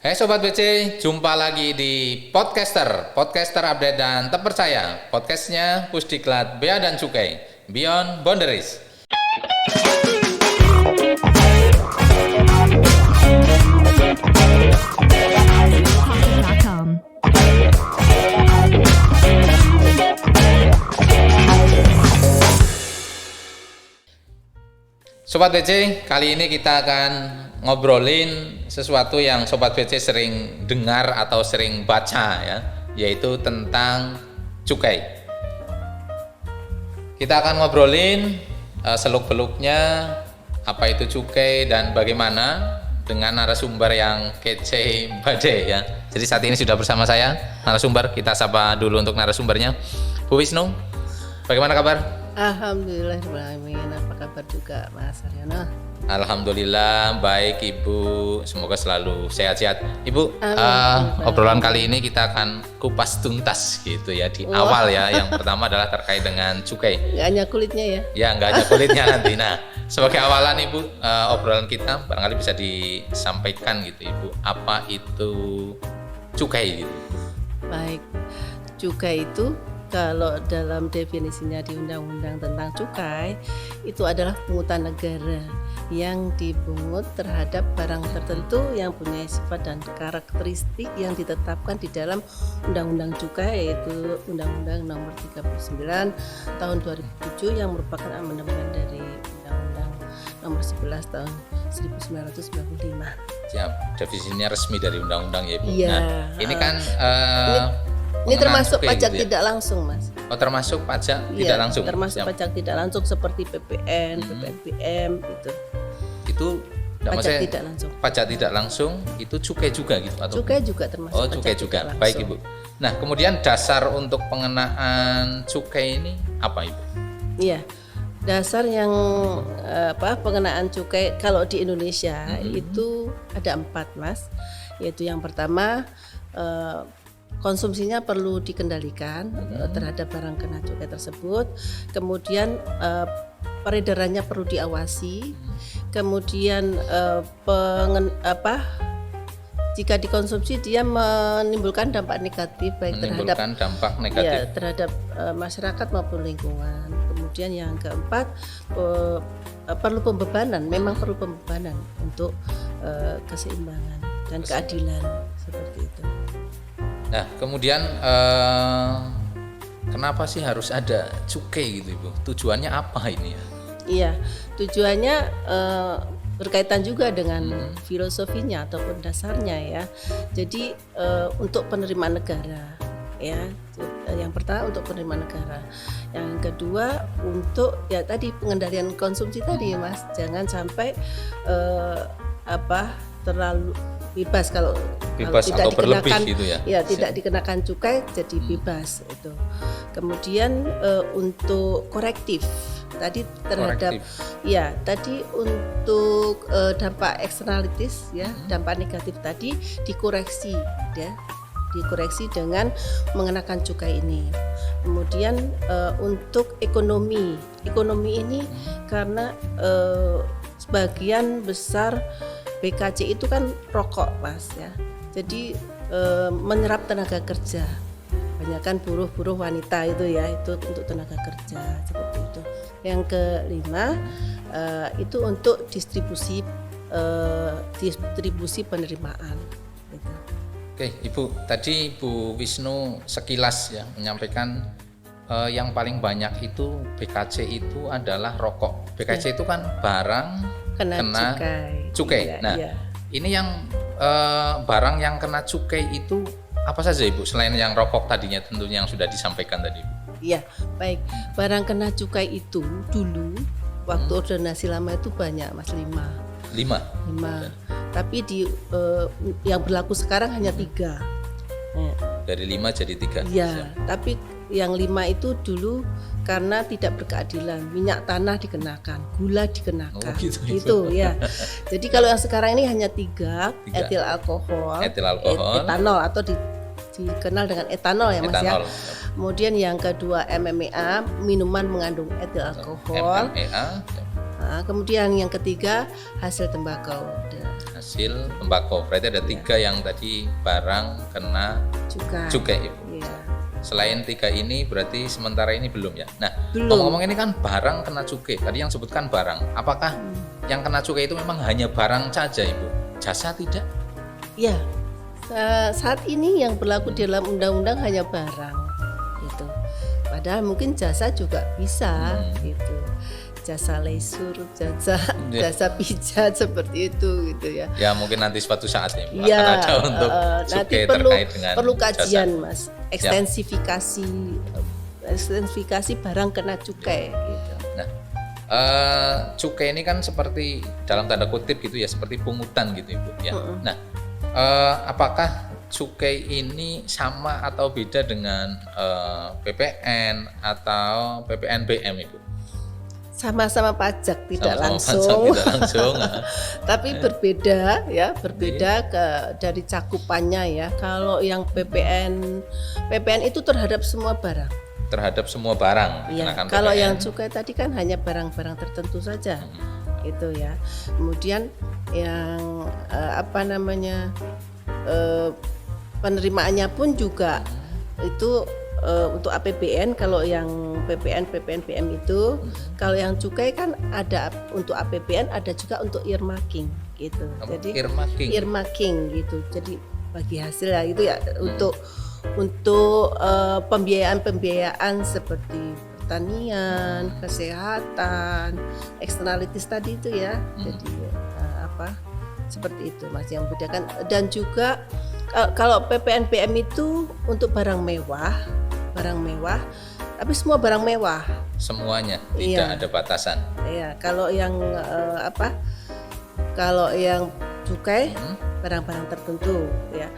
Hai Sobat BC, jumpa lagi di Podcaster update dan terpercaya. Podcastnya Pusdiklat Bea dan Cukai, Beyond Boundaries. Sobat BC, kali ini kita akan ngobrolin sesuatu yang Sobat BC sering dengar atau sering baca ya, yaitu tentang cukai. Kita akan ngobrolin seluk-beluknya apa itu cukai dan bagaimana dengan narasumber yang kece badai ya. Jadi saat ini sudah bersama saya narasumber, kita sapa dulu untuk narasumbernya. Bu Wisnu, bagaimana kabar? Alhamdulillah, apa kabar juga Mas Aryono? Alhamdulillah baik Ibu, semoga selalu sehat-sehat. Ibu, obrolan kali ini kita akan kupas tuntas gitu ya di awal ya. Yang pertama adalah terkait dengan cukai. Nggak hanya kulitnya ya? Ya, nggak hanya kulitnya nanti. Nah, sebagai awalan Ibu, obrolan kita barangkali bisa disampaikan gitu Ibu, apa itu cukai gitu? Baik, cukai itu kalau dalam definisinya di Undang-Undang tentang cukai itu adalah pungutan negara yang dipungut terhadap barang tertentu yang punya sifat dan karakteristik yang ditetapkan di dalam Undang-Undang Cukai, yaitu Undang-Undang Nomor 39 Tahun 2007 yang merupakan amandemen dari Undang-Undang Nomor 11 Tahun 1995. Siap, definisinya resmi dari undang-undang ya Ibu. Iya, nah, ini kan ini termasuk pajak gitu ya? Tidak langsung, Mas. Oh, termasuk pajak tidak langsung. Termasuk pajak tidak langsung seperti PPN, PPNBM itu. Itu pajak tidak langsung. Pajak tidak langsung itu cukai juga gitu atau? Cukai juga termasuk. Oh, cukai juga. Baik, Ibu. Nah, kemudian dasar untuk pengenaan cukai ini apa, Ibu? Iya. Dasar yang pengenaan cukai kalau di Indonesia itu ada 4, Mas. Yaitu yang pertama konsumsinya perlu dikendalikan terhadap barang kena cukai tersebut. Kemudian peredarannya perlu diawasi. Kemudian jika dikonsumsi dia menimbulkan dampak negatif baik terhadap masyarakat maupun lingkungan. Kemudian yang keempat perlu pembebanan, memang perlu pembebanan untuk keseimbangan dan keadilan seperti itu. Nah, kemudian kenapa sih harus ada cukai gitu Ibu? Tujuannya apa ini ya? Iya, tujuannya berkaitan juga dengan filosofinya ataupun dasarnya ya. Jadi untuk penerimaan negara ya. Yang pertama untuk penerimaan negara. Yang kedua untuk ya tadi pengendalian konsumsi tadi Mas. Jangan sampai terlalu bebas kalau tidak dikenakan gitu ya. Ya, tidak dikenakan cukai jadi bebas itu. Kemudian untuk korektif tadi terhadap ya tadi untuk dampak eksternalitis ya, dampak negatif tadi dikoreksi ya. Dikoreksi dengan mengenakan cukai ini. Kemudian untuk ekonomi ini karena sebagian besar BKC itu kan rokok Mas ya. Jadi menyerap tenaga kerja. Banyak kan buruh wanita itu ya, itu untuk tenaga kerja seperti itu. Yang kelima itu untuk distribusi penerimaan gitu. Oke, Ibu, tadi Bu Wisnu sekilas ya menyampaikan yang paling banyak itu BKC itu adalah rokok. BKC itu kan barang kena cukai. Nah, ini yang barang yang kena cukai itu apa saja Ibu selain yang rokok tadinya tentunya yang sudah disampaikan tadi Ibu? Iya, baik. Barang kena cukai itu dulu waktu ordonasi lama itu banyak Mas, 5. Tapi yang berlaku sekarang hanya 3. Dari 5 jadi 3. Iya, tapi yang 5 itu dulu karena tidak berkeadilan, minyak tanah dikenakan, gula dikenakan, gitu ya. Jadi kalau yang sekarang ini hanya 3, etil alkohol, etanol atau dikenal dengan etanol ya Mas ya. Kemudian yang kedua MMA, minuman mengandung etil alkohol. Nah, kemudian yang ketiga hasil tembakau. hasil tembakau. Berarti ada 3 yang tadi barang kena cukai, Ibu. Iya. Selain 3 ini berarti sementara ini belum ya. Nah, Belum. ngomong-ngomong ini kan barang kena cukai. Tadi yang sebutkan barang. Apakah yang kena cukai itu memang hanya barang saja, Ibu? Jasa tidak? Ya, saat ini yang berlaku di dalam undang-undang hanya barang gitu. Padahal mungkin jasa juga bisa gitu. Jasa lesur, jasa pijat seperti itu gitu ya. Ya mungkin nanti suatu saat ya, Bu, Ya, akan ada untuk nanti cukai perlu terkait dengan kajian jasa. Mas. Ekstensifikasi barang kena cukai gitu. Nah, cukai ini kan seperti dalam tanda kutip gitu ya, seperti pungutan gitu, Ibu ya. Nah, apakah cukai ini sama atau beda dengan PPN atau PPNBM, Ibu? Sama-sama pajak tidak Sama-sama langsung, pajak, tidak langsung. tapi berbeda ya, dari cakupannya ya. Kalau yang PPN itu terhadap semua barang. Terhadap semua barang. Iya. Kenakan Kalau PPN. yang cukai tadi kan hanya barang-barang tertentu saja, itu ya. Kemudian yang penerimaannya pun juga itu untuk APBN. Kalau yang PPN, PPNBM itu, kalau yang cukai kan ada untuk APBN, ada juga untuk earmarking gitu. Jadi earmarking gitu. Jadi bagi hasil ya itu ya untuk pembiayaan seperti pertanian, kesehatan, externalities tadi itu ya. Jadi seperti itu Mas yang membedakan. Dan juga kalau PPNBM itu untuk barang mewah, tapi semua barang mewah. Semuanya, tidak ada batasan. Iya, kalau yang kalau yang cukai barang-barang tertentu ya.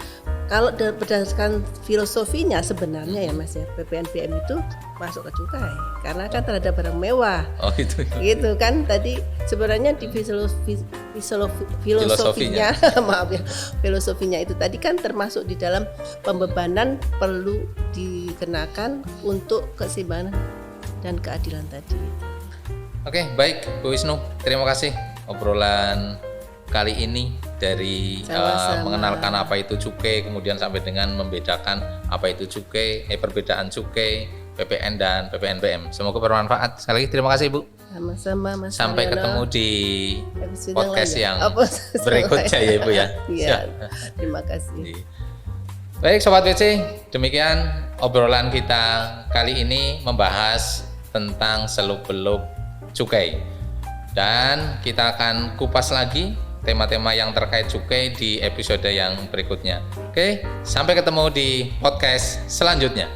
Kalau berdasarkan filosofinya sebenarnya ya Mas ya, PPNBM itu masuk ke cukai karena kan terhadap barang mewah. Oh gitu. Gitu kan tadi sebenarnya di filosofinya maaf ya, filosofinya itu tadi kan termasuk di dalam pembebanan perlu dikenakan untuk keseimbangan dan keadilan tadi. Oke, baik Bu Wisnu, terima kasih obrolan kali ini dari mengenalkan apa itu cukai, kemudian sampai dengan membedakan apa itu cukai, perbedaan cukai, PPN dan PPNBM. Semoga bermanfaat. Sekali lagi terima kasih Bu. Sama-sama Mas. Sampai ketemu di podcast yang ya? berikutnya ya Ibu ya. Iya. Terima kasih. Baik Sobat WC, demikian obrolan kita kali ini membahas tentang seluk-beluk cukai. Dan kita akan kupas lagi tema-tema yang terkait cukai di episode yang berikutnya. Oke, sampai ketemu di podcast selanjutnya.